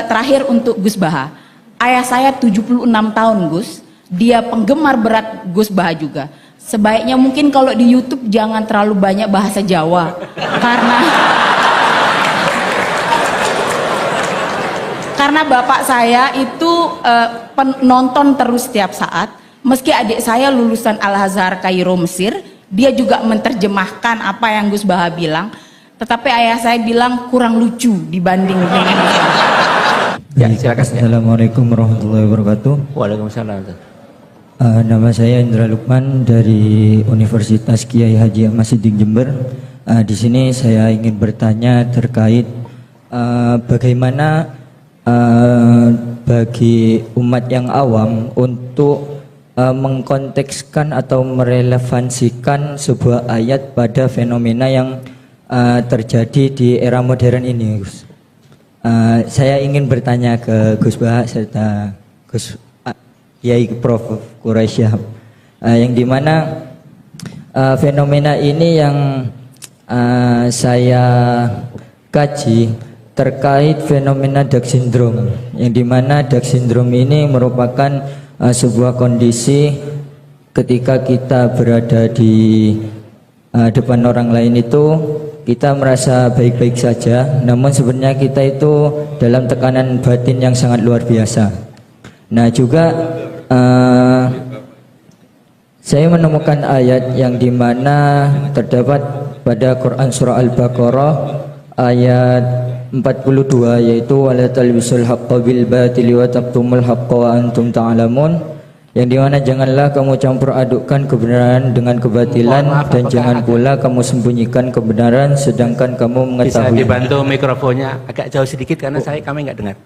Terakhir untuk Gus Baha. Ayah saya 76 tahun Gus. Dia penggemar berat Gus Baha juga. Sebaiknya mungkin kalau di YouTube jangan terlalu banyak bahasa Jawa. Karena bapak saya itu penonton terus setiap saat. Meski adik saya lulusan Al-Azhar Kairo Mesir, dia juga menerjemahkan apa yang Gus Baha bilang. Tetapi ayah saya bilang kurang lucu dibanding dengan Ya, silakan. Assalamualaikum warahmatullahi wabarakatuh. Waalaikumsalam. Nama saya Indra Lukman dari Universitas Kiai Haji Ahmad Siddiq Jember. Di sini saya ingin bertanya terkait bagaimana bagi umat yang awam untuk mengkontekskan atau merelevansikan sebuah ayat pada fenomena yang terjadi di era modern ini, Gus. Saya ingin bertanya ke Gus Baha serta Gus Kiai Prof. Quraisy Shihab, yang dimana fenomena ini yang saya kaji terkait fenomena Down Syndrome, yang dimana Down Syndrome ini merupakan sebuah kondisi ketika kita berada di depan orang lain itu kita merasa baik-baik saja, namun sebenarnya kita itu dalam tekanan batin yang sangat luar biasa. Nah juga saya menemukan ayat yang dimana terdapat pada Quran surah Al-Baqarah ayat 42, yaitu wala talbisul haqqo bil batili wa taqtumul haqqo wa antum ta'lamun, yang dimana janganlah kamu campur adukkan kebenaran dengan kebatilan dan jangan pula kamu sembunyikan kebenaran sedangkan kamu mengetahui. Bisa dibantu mikrofonnya agak jauh sedikit karena kami nggak dengar.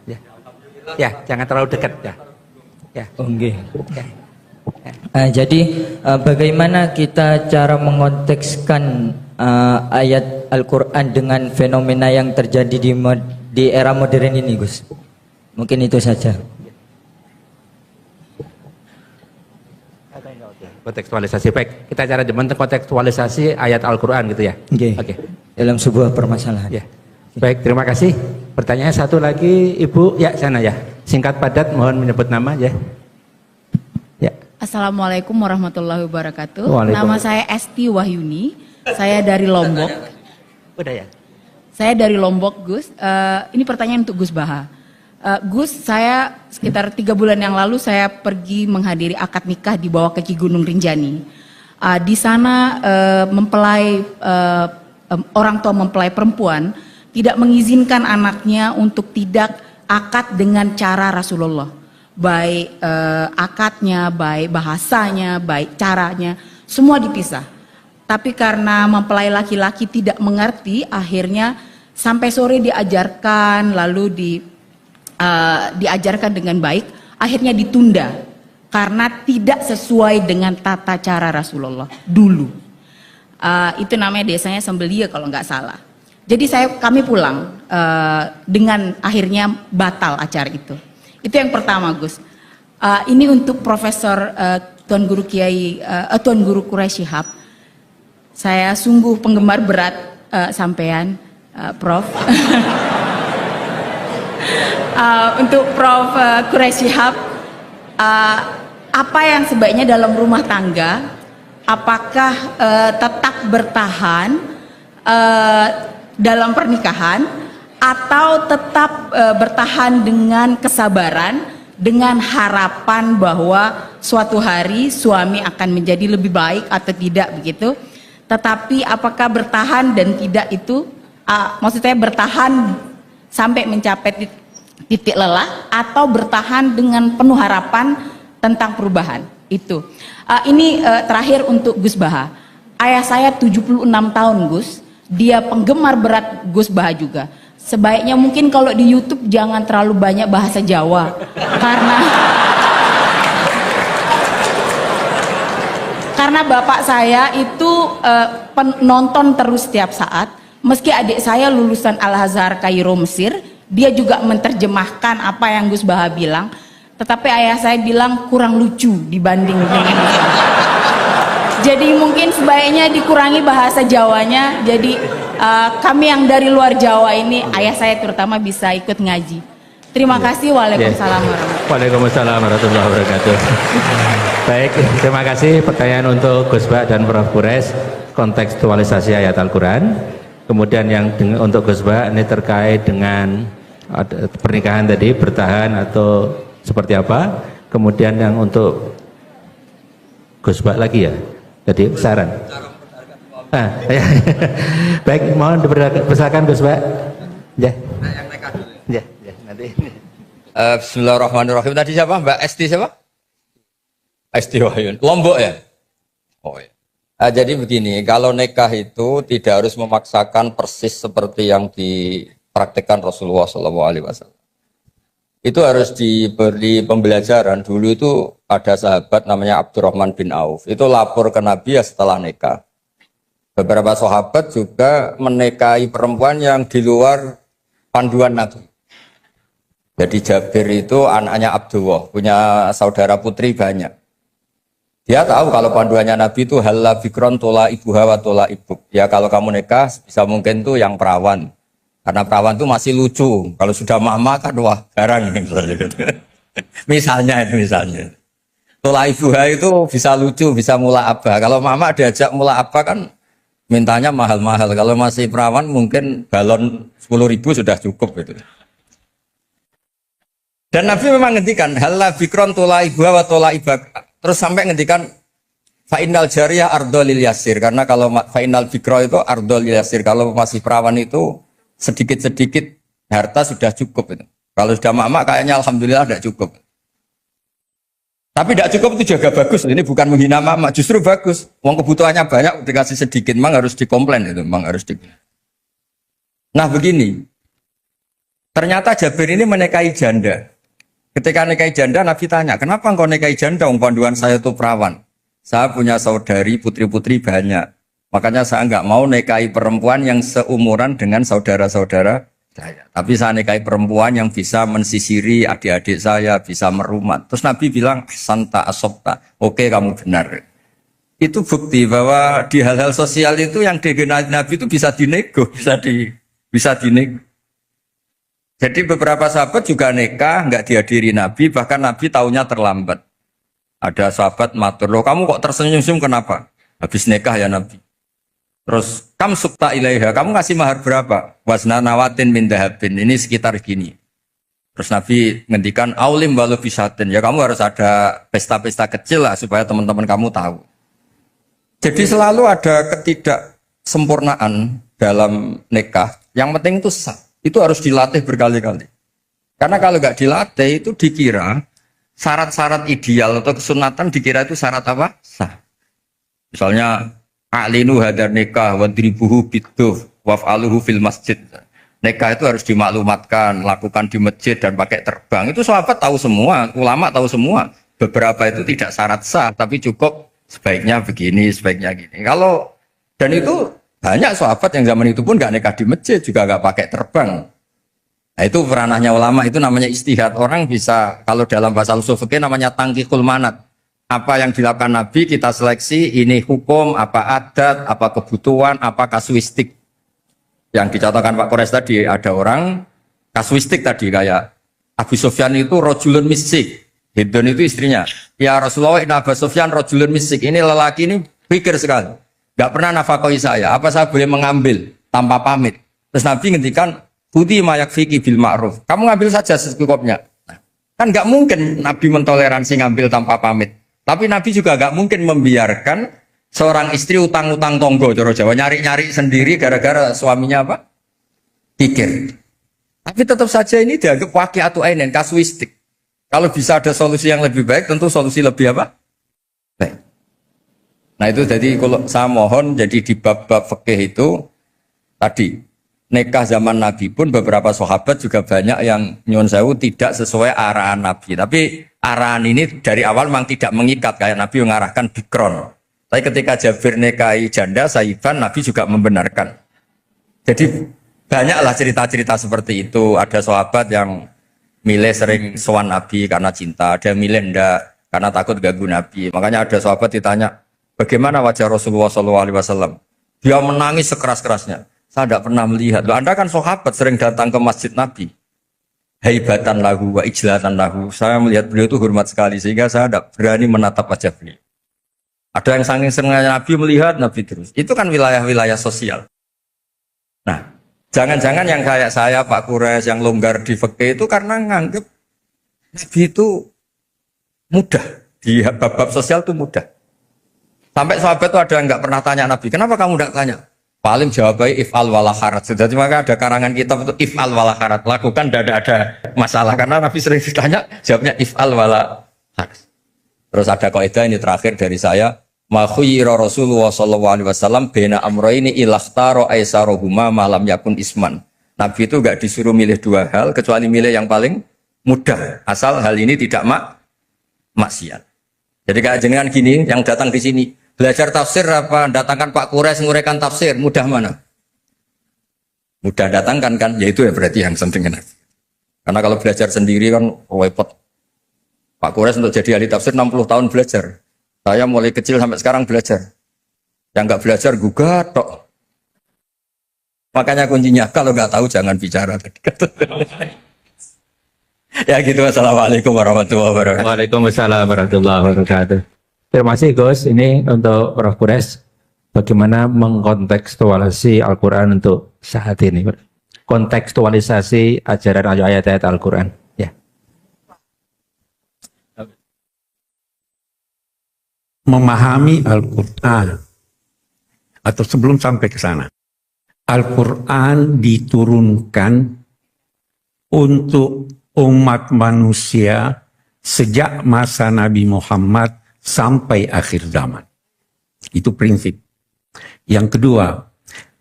Ya, jangan terlalu dekat ya. Ya. Oke. Ya. Jadi bagaimana kita cara mengontekskan ayat Al-Quran dengan fenomena yang terjadi di era modern ini, Gus? Mungkin itu saja. Kontekstualisasi, baik. Kita cara kontekstualisasi ayat Al-Quran gitu ya. Oke. Dalam sebuah permasalahan. Ya. Baik, terima kasih. Pertanyaan satu lagi, Ibu. Ya, sana ya. Singkat padat, mohon menyebut nama ya. Ya. Assalamualaikum warahmatullahi wabarakatuh. Nama saya Esti Wahyuni. Saya dari Lombok. Udah ya. Saya dari Lombok, Gus. Ini pertanyaan untuk Gus Baha. Gus, saya sekitar 3 bulan yang lalu saya pergi menghadiri akad nikah di bawah kaki Gunung Rinjani. Di sana orang tua mempelai perempuan tidak mengizinkan anaknya untuk tidak akad dengan cara Rasulullah. Baik akadnya, baik bahasanya, baik caranya, semua dipisah. Tapi karena mempelai laki-laki tidak mengerti, akhirnya sampai sore diajarkan, lalu diajarkan dengan baik, akhirnya ditunda karena tidak sesuai dengan tata cara Rasulullah dulu. Itu namanya desanya Sembelia kalau nggak salah. Jadi kami pulang dengan akhirnya batal acara itu. Itu yang pertama, Gus. Ini untuk Profesor Tuan Guru Tuan Guru Quraisy Shihab. Saya sungguh penggemar berat sampean, Prof. Untuk Prof. Quraisy Shihab, apa yang sebaiknya dalam rumah tangga, apakah tetap bertahan dalam pernikahan atau tetap bertahan dengan kesabaran, dengan harapan bahwa suatu hari suami akan menjadi lebih baik atau tidak begitu. Tetapi apakah bertahan dan tidak itu, maksud saya bertahan sampai mencapai titik lelah atau bertahan dengan penuh harapan tentang perubahan itu. Ini terakhir untuk Gus Baha. Ayah saya 76 tahun, Gus. Dia penggemar berat Gus Baha juga. Sebaiknya mungkin kalau di YouTube jangan terlalu banyak bahasa Jawa karena bapak saya itu penonton terus setiap saat. Meski adik saya lulusan Al-Azhar Kairo Mesir, dia juga menerjemahkan apa yang Gus Baha bilang. Tetapi ayah saya bilang kurang lucu dibanding dengan Jadi mungkin sebaiknya dikurangi bahasa Jawanya. Jadi kami yang dari luar Jawa ini, ayah saya terutama bisa ikut ngaji. Terima kasih. Waalaikumsalam warahmatullahi wabarakatuh. Waalaikumsalam warahmatullahi wabarakatuh. Baik, terima kasih. Pertanyaan untuk Gus Bak dan Prof. Kures, kontekstualisasi ayat Al-Quran. Kemudian yang untuk Gus Bak ini terkait dengan pernikahan tadi, bertahan atau seperti apa. Kemudian yang untuk Gus Bak lagi ya, jadi saran. Ya. Baik, mohon dipersilakan Gus Bak. Ya. Ya, nanti. Bismillahirrahmanirrahim. Tadi siapa? Mbak Esti siapa? Esti Wahyun. Lombok ya? Oh ya. Jadi begini, kalau nikah itu tidak harus memaksakan persis seperti yang dipraktikkan Rasulullah SAW. Itu harus diberi pembelajaran. Dulu itu ada sahabat namanya Abdurrahman bin Auf. Itu lapor ke Nabi ya setelah nikah. Beberapa sahabat juga menikahi perempuan yang di luar panduan Nabi. Jadi Jabir itu anaknya Abdullah, punya saudara putri banyak. Dia tahu kalau panduannya Nabi itu halla bikron tola ibuha wa tola ibuk. Ya kalau kamu nikah bisa mungkin tuh yang perawan. Karena perawan itu masih lucu. Kalau sudah mama kan wah garang misalnya. misalnya. Tola ibuha itu bisa lucu, bisa mula abah. Kalau mama diajak mula abah kan mintanya mahal-mahal. Kalau masih perawan mungkin balon 10.000 sudah cukup gitu. Dan Nabi memang ngendikan halla bikron tola ibuha wa tola ibak. Terus sampai ngendikan fa'inal jariyah ardolil yasir. Karena kalau fa'inal bikro itu ardolil yasir. Kalau masih perawan itu sedikit-sedikit harta sudah cukup itu. Kalau sudah mak kayaknya alhamdulillah tidak cukup. Tapi tidak cukup itu juga bagus. Ini bukan menghina mama, justru bagus. Uang kebutuhannya banyak dikasih sedikit, memang harus dikomplain itu, memang harus di. Nah begini, ternyata Jabir ini menikahi janda. Ketika nikahi janda, Nabi tanya, kenapa engkau nikahi janda? Panduan saya itu perawan. Saya punya saudari, putri-putri banyak. Makanya saya nggak mau nikahi perempuan yang seumuran dengan saudara-saudara saya. Tapi saya nikahi perempuan yang bisa mensisiri adik-adik saya, bisa merumat. Terus Nabi bilang, santa asobta, oke kamu benar. Itu bukti bahwa di hal-hal sosial itu yang digenai Nabi itu bisa dinego, bisa dinego. Jadi beberapa sahabat juga nikah, nggak dihadiri Nabi, bahkan Nabi taunya terlambat. Ada sahabat matur, loh kamu kok tersenyum-senyum kenapa? Habis nikah ya Nabi. Terus, kam sukta ilaiha, kamu ngasih mahar berapa? Wasna nawatin min dahabin, ini sekitar gini. Terus Nabi ngendikan, aulim walau bisatin, ya kamu harus ada pesta-pesta kecil lah, supaya teman-teman kamu tahu. Jadi selalu ada ketidaksempurnaan dalam nikah, yang penting itu sah. Itu harus dilatih berkali-kali. Karena kalau nggak dilatih itu dikira syarat-syarat ideal atau kesunatan dikira itu syarat apa? Sah. Misalnya a'linu hadar nikah wadribuhu bidduh waf'aluhu fil masjid. Nikah itu harus dimaklumatkan, lakukan di masjid dan pakai terbang. Itu sahabat tahu semua, ulama tahu semua. Beberapa itu tidak syarat sah, tapi cukup sebaiknya begini, sebaiknya gini. Kalau dan itu banyak sahabat yang zaman itu pun nggak nikah di masjid, juga nggak pakai terbang. Nah itu ranahnya ulama, itu namanya istihad. Orang bisa, kalau dalam bahasa usul fikih namanya tangkihul manat. Apa yang dilakukan Nabi kita seleksi, ini hukum, apa adat, apa kebutuhan, apa kasuistik. Yang dicontohkan Pak Kores tadi, ada orang kasuistik tadi, kayak Abu Sufyan itu rojulun misik. Hidon itu istrinya. Ya Rasulullah, ini Abu Sufyan rojulun misik. Ini lelaki ini pikir sekali. Gak pernah nafkahi saya, apa saya boleh mengambil tanpa pamit? Terus Nabi ngendikan, Budi mayak fikih bil ma'ruf. Kamu ngambil saja secukupnya. Nah, kan gak mungkin Nabi mentoleransi ngambil tanpa pamit. Tapi Nabi juga gak mungkin membiarkan seorang istri utang-utang tonggo, Joro Jawa, nyari-nyari sendiri gara-gara suaminya apa? Pikir. Tapi tetap saja ini dianggap waqi'atu ainin, kasuistik. Kalau bisa ada solusi yang lebih baik, tentu solusi lebih apa? Baik. Nah itu jadi kalau saya mohon jadi di bab-bab fikih itu tadi nikah zaman Nabi pun beberapa sahabat juga banyak yang nyuwun sewu tidak sesuai arahan Nabi. Tapi arahan ini dari awal memang tidak mengikat kayak Nabi mengarahkan bikron. Tapi ketika Jabir nikahi janda Saiban, Nabi juga membenarkan. Jadi banyaklah cerita-cerita seperti itu. Ada sahabat yang milih sering sowan Nabi karena cinta, ada milih enggak karena takut ganggu Nabi. Makanya ada sahabat ditanya, bagaimana wajah Rasulullah SAW? Dia menangis sekeras-kerasnya. Saya tidak pernah melihat. Loh, Anda kan sahabat sering datang ke masjid Nabi. Haibatan lahu wa ijlatan lahu. Saya melihat beliau itu hormat sekali sehingga saya tidak berani menatap wajah beliau. Ada yang saking seringnya Nabi melihat Nabi terus. Itu kan wilayah-wilayah sosial. Nah, jangan-jangan yang kayak saya Pak Quraisy yang longgar di fikih itu karena nganggep Nabi itu mudah. Di bab-bab sosial itu mudah. Sampai sahabat itu ada yang nggak pernah tanya Nabi, kenapa kamu nggak tanya? Paling jawabnya if'al wala harat. Jadi maka ada karangan kitab itu if'al wala harat. Lakukan tidak ada masalah. Karena Nabi sering ditanya, jawabnya if'al wala harat. Terus ada kaidah ini terakhir dari saya. Ma khuyira Rasulullah sallallahu alaihi wasallam baina amrayni ilakhtaro aisarohuma malam yakun isman. Nabi itu enggak disuruh milih dua hal kecuali milih yang paling mudah. Asal hal ini tidak maksiat. Jadi kayak jenengan gini yang datang di sini belajar tafsir apa datangkan Pak Quraisy nguraikan tafsir mudah mana? Mudah datangkan kan? Yaitu ya berarti yang penting. Karena kalau belajar sendiri kan repot. Pak Quraisy untuk jadi ahli tafsir 60 tahun belajar. Saya mulai kecil sampai sekarang belajar. Yang nggak belajar gugat tok. Makanya kuncinya kalau nggak tahu jangan bicara. Ya gitu. Assalamualaikum warahmatullahi wabarakatuh. Waalaikumsalam warahmatullahi wabarakatuh. Terima kasih Gus. Ini untuk Prof. Quraisy. Bagaimana mengkontekstualisasi Al-Quran untuk saat ini? Kontekstualisasi ajaran ayat-ayat Al-Quran. Ya. Memahami Al-Quran atau sebelum sampai ke sana, Al-Quran diturunkan untuk umat manusia sejak masa Nabi Muhammad sampai akhir zaman. Itu prinsip. Yang kedua,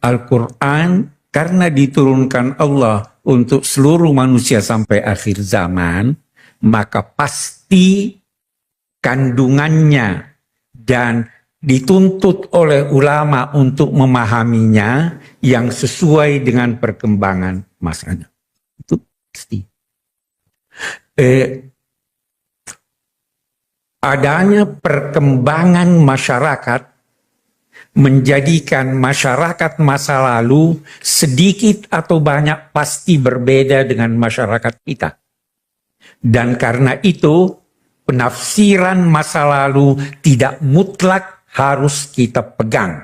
Al-Quran karena diturunkan Allah untuk seluruh manusia sampai akhir zaman, maka pasti kandungannya dan dituntut oleh ulama untuk memahaminya yang sesuai dengan perkembangan masanya. Itu pasti. Adanya perkembangan masyarakat menjadikan masyarakat masa lalu sedikit atau banyak pasti berbeda dengan masyarakat kita. Dan karena itu penafsiran masa lalu tidak mutlak harus kita pegang.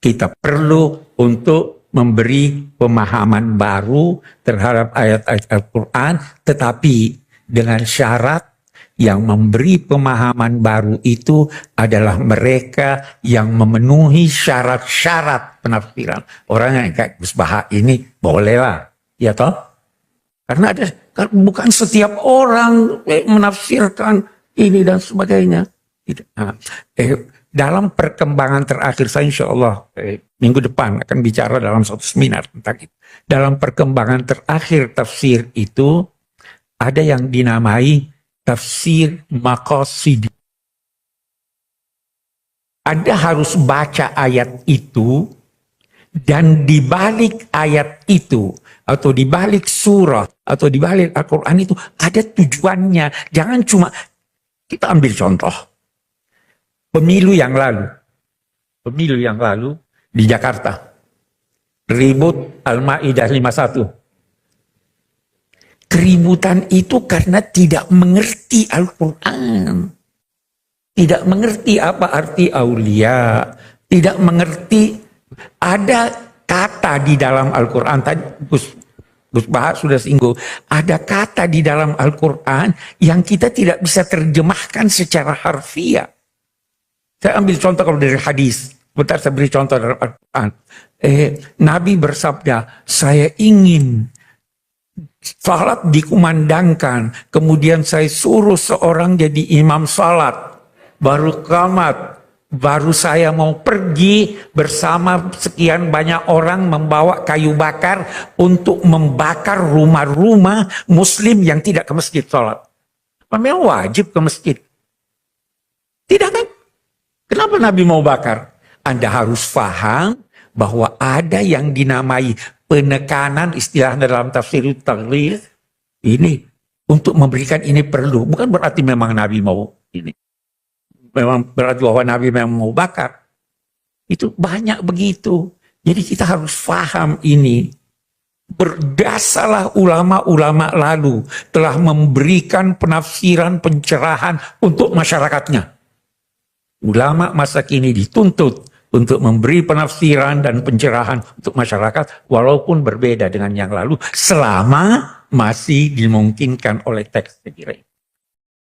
Kita perlu untuk memberi pemahaman baru terhadap ayat-ayat Al-Quran, tetapi dengan syarat yang memberi pemahaman baru itu adalah mereka yang memenuhi syarat-syarat penafsiran. Orang yang kayak Gus Baha ini bolehlah, ya toh? Karena ada bukan setiap orang menafsirkan ini dan sebagainya. Nah, dalam perkembangan terakhir saya insya Allah minggu depan akan bicara dalam satu seminar tentang itu. Dalam perkembangan terakhir tafsir itu ada yang dinamai tafsir maqasid. Anda harus baca ayat itu dan di balik ayat itu atau di balik surah atau di balik Al-Quran itu ada tujuannya. Jangan cuma kita ambil contoh. Pemilu yang lalu di Jakarta. Ribut Al-Maidah 51. Keributan itu karena tidak mengerti Al-Quran. Tidak mengerti apa arti aulia. Tidak mengerti ada kata di dalam Al-Quran. Tadi Gus Baha sudah singgung. Ada kata di dalam Al-Quran yang kita tidak bisa terjemahkan secara harfiah. Saya ambil contoh kalau dari hadis. Bentar saya beri contoh dari Al-Quran. Nabi bersabda, saya ingin salat dikumandangkan, kemudian saya suruh seorang jadi imam salat, baru qamat, baru saya mau pergi bersama sekian banyak orang membawa kayu bakar untuk membakar rumah-rumah muslim yang tidak ke masjid salat. Memang wajib ke masjid. Tidak kan? Kenapa Nabi mau bakar? Anda harus paham bahwa ada yang dinamai penekanan, istilahnya dalam tafsir taglid ini untuk memberikan ini perlu, bukan berarti memang Nabi mau ini, memang berarti bahwa Nabi memang mau bakar. Itu banyak begitu. Jadi kita harus paham ini. Berdasarlah ulama-ulama lalu telah memberikan penafsiran pencerahan untuk masyarakatnya. Ulama masa kini dituntut untuk memberi penafsiran dan pencerahan untuk masyarakat walaupun berbeda dengan yang lalu selama masih dimungkinkan oleh teks, saya kira.